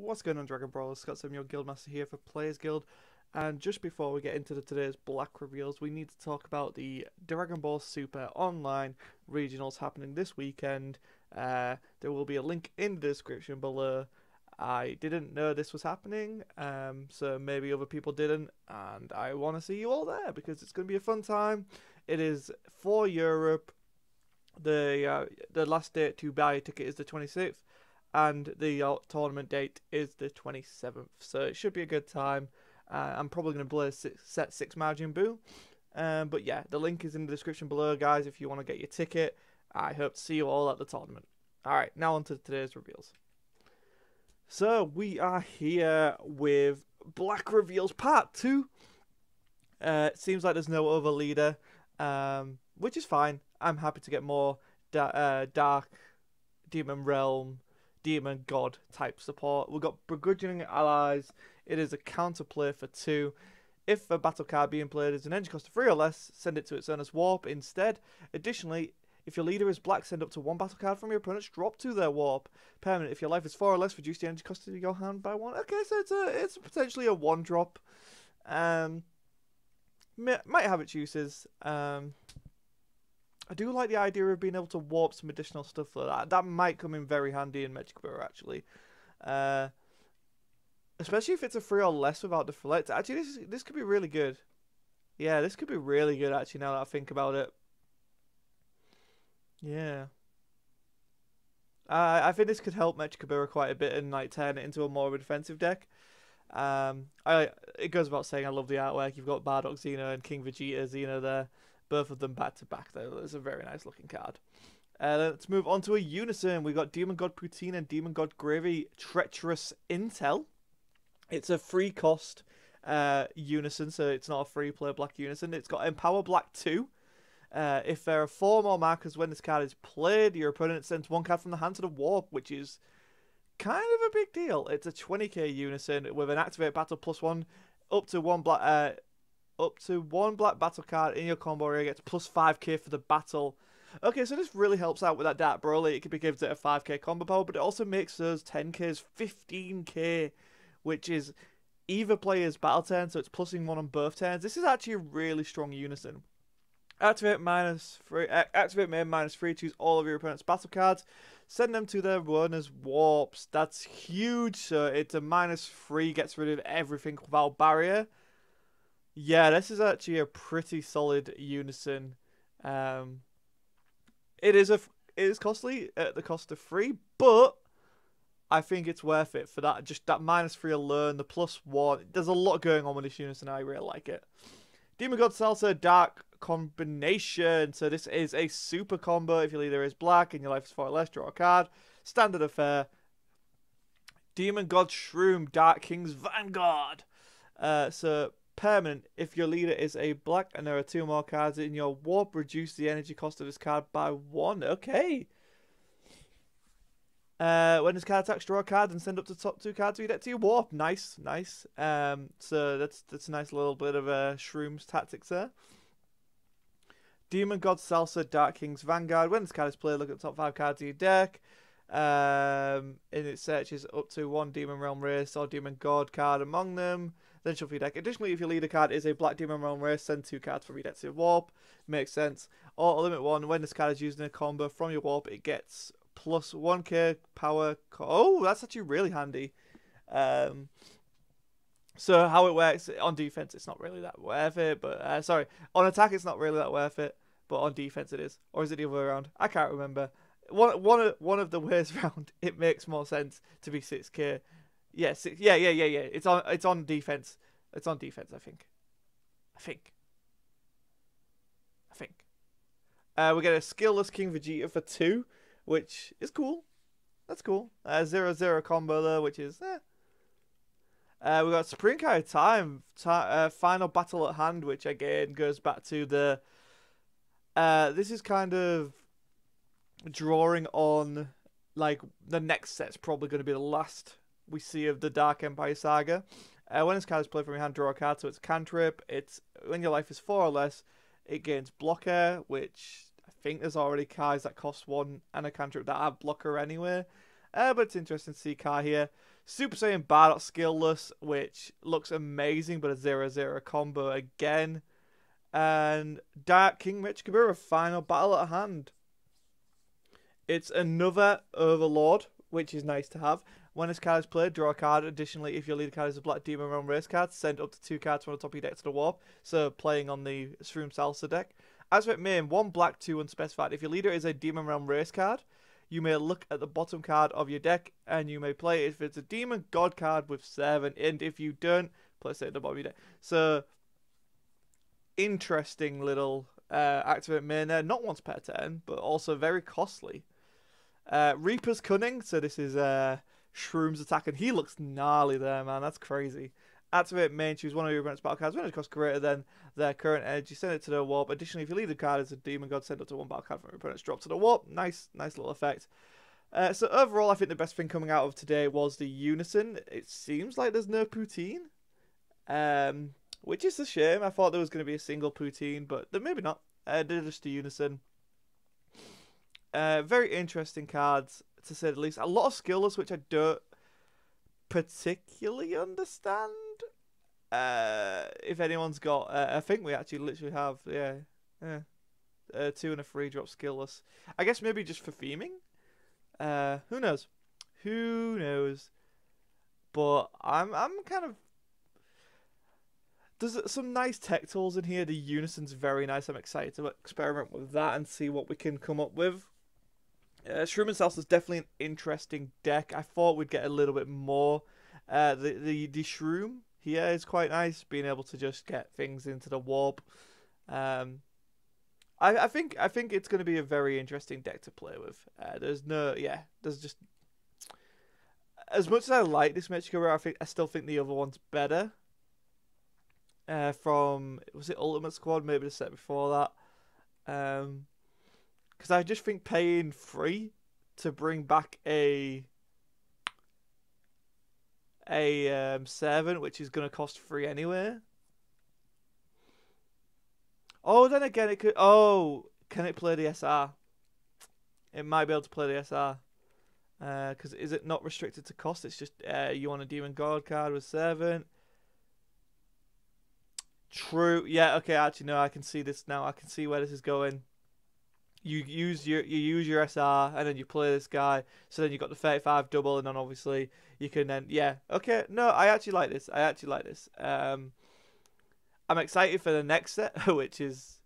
What's going on, Dragon Brawlers? Scott, some your Guildmaster here for Players Guild. And just before we get into today's Black reveals, we need to talk about the Dragon Ball Super Online Regionals happening this weekend. There will be a link in the description below. I didn't know this was happening, so maybe other people didn't, and I want to see you all there because it's going to be a fun time. It is for Europe. The last date to buy a ticket is the 26th. And the tournament date is the 27th, so it should be a good time. I'm probably going to play set 6 Majin Buu. But yeah, the link is in the description below, guys, if you want to get your ticket. I hope to see you all at the tournament. Alright, now on to today's reveals. So, we are here with Black Reveals Part 2. It seems like there's no other leader, which is fine. I'm happy to get more Dark Demon Realm, Demon God type support. We've got begrudging allies. It is a counterplay for 2. If a battle card being played is an energy cost of 3 or less, send it to its owner's warp instead. Additionally, if your leader is black, send up to 1 battle card from your opponent's drop to their warp. Permanent. If your life is 4 or less, reduce the energy cost of your hand by 1. Okay, so it's potentially a 1 drop. Might have its uses. I do like the idea of being able to warp some additional stuff for that. That might come in very handy in mechikabura, actually. Especially if it's a 3 or less without the deflect. Actually, this could be really good. Yeah, this could be really good, actually, now that I think about it. Yeah. I think this could help mechikabura quite a bit and like turn it into a more of a defensive deck. It goes without saying I love the artwork. You've got Bardock Xeno and King Vegeta Xeno there. Both of them back to back though. It's a very nice looking card. Let's move on to a Unison. We've got Demon God Putine and Demon God Gravy Treacherous Intel. It's a free cost Unison, so it's not a free play black Unison. It's got Empower Black 2. If there are 4 more markers when this card is played, your opponent sends 1 card from the hand to the warp, which is kind of a big deal. It's a 20k Unison with an activate battle +1 up to 1 black. Up to 1 black battle card in your combo area gets plus 5k for the battle. Okay, so this really helps out with that Dark Broly. It could be given it a 5k combo power, but it also makes those 10ks 15k, which is either player's battle turn, so it's +1 on both turns. This is actually a really strong Unison. Activate -3. Activate main -3. Choose all of your opponent's battle cards. Send them to their owner's warps. That's huge. So it's a -3. Gets rid of everything without barrier. Yeah, this is actually a pretty solid Unison. It is costly at the cost of 3, but I think it's worth it for that. Just that -3 alone, the +1. There's a lot going on with this Unison. I really like it. Demon God Salsa Dark combination. So this is a super combo. If your leader is black and your life is 4 or less, draw a card. Standard affair. Demon God Shroom Dark King's Vanguard. So permanent. If your leader is a black and there are 2 more cards in your warp, reduce the energy cost of this card by 1. Okay. When this card attacks, draw a card and send up to the top 2 cards of your deck to your warp. Nice, nice. So that's a nice little bit of Shrooms tactics there. Demon God Salsa Dark King's Vanguard. When this card is played, look at the top 5 cards of your deck. And it searches up to 1 Demon Realm Race or Demon God card among them. Then shuffle your deck. Additionally, if your leader card is a black Demon Realm Race, send 2 cards from your deck to your warp. Makes sense. Or limit 1. When this card is used in a combo from your warp, it gets plus 1k power. Oh, that's actually really handy. So how it works on defense, it's not really that worth it. But sorry, on attack, it's not really that worth it. But on defense, it is. Or is it the other way around? I can't remember. One of the ways around, it makes more sense to be 6k. Yeah, yeah. It's on defense. It's on defense, I think. We get a skillless King Vegeta for 2, which is cool. That's cool. 0-0 combo there, which is we got Supreme Kai Time, Final Battle at Hand, which again goes back to the this is kind of drawing on like the next set's probably going to be the last we see of the Dark Empire saga. When this card is played from your hand, draw a card. So it's a cantrip. It's when your life is 4 or less, it gains blocker, which I think there's already cards that cost 1 and a cantrip that have blocker anyway. But it's interesting to see Kai here. Super Saiyan Bardock skillless, which looks amazing, but a 0-0 combo again. And Dark King Mechikabura, final battle at hand. It's another Overlord, which is nice to have. When this card is played, draw a card. Additionally, if your leader card is a Black Demon Realm race card, send up to 2 cards from the top of your deck to the warp. So playing on the Shroom Salsa deck. As for it main, 1 black, 2 unspecified. If your leader is a Demon Realm race card, you may look at the bottom card of your deck and you may play it if it's a Demon God card with 7. And if you don't, place it at the bottom of your deck. So, interesting little activate main there. Not once per turn, but also very costly. Reaper's Cunning, so this is Shroom's attack, and he looks gnarly there, man. That's crazy. Activate main, choose one of your opponent's battle cards when it costs greater than their current energy. Send it to the warp. Additionally, if your leader card is a Demon God, send it to 1 battle card from your opponent's drop to the warp. Nice little effect. So overall, I think the best thing coming out of today was the Unison. It seems like there's no Putine, which is a shame. I thought there was going to be a single Putine, but maybe not. They're just a Unison. Very interesting cards, to say the least. A lot of skillless, which I don't particularly understand. If anyone's got, I think we actually literally have, 2 and a 3 drop skillless. I guess maybe just for theming. Who knows? Who knows? But I'm kind of. There's some nice tech tools in here. The Unison's very nice. I'm excited to experiment with that and see what we can come up with. Shroom and Salsa is definitely an interesting deck. I thought we'd get a little bit more. The Shroom here is quite nice, being able to just get things into the warp. I think it's going to be a very interesting deck to play with. There's just, as much as I like this Mechikabura, I still think the other one's better. From, was it Ultimate Squad? Maybe the set before that. Because I just think paying 3 to bring back a 7, which is going to cost 3 anyway. Oh, then again, it could. Oh, can it play the SR? It might be able to play the SR. Because is it not restricted to cost? It's just you want a Demon God card with 7. True. Yeah. Okay. Actually, no. I can see this now. I can see where this is going. You use your SR and then you play this guy. So then you got the 35 double, and then obviously you can then Okay. No, I actually like this. I'm excited for the next set, which is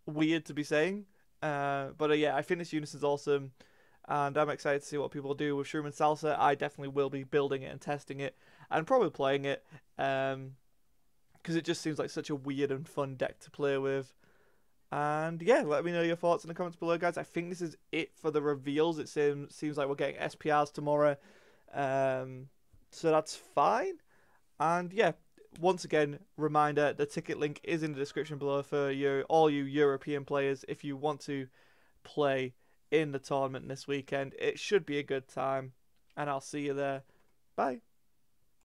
weird to be saying. But I think this Unison's awesome, and I'm excited to see what people do with Shroom and Salsa. I definitely will be building it and testing it, and probably playing it. Because it just seems like such a weird and fun deck to play with. And let me know your thoughts in the comments below, guys. I think this is it for the reveals. It seems like we're getting SPRs tomorrow. So that's fine. And once again, reminder, the ticket link is in the description below for all you European players. If you want to play in the tournament this weekend, it should be a good time. And I'll see you there. Bye.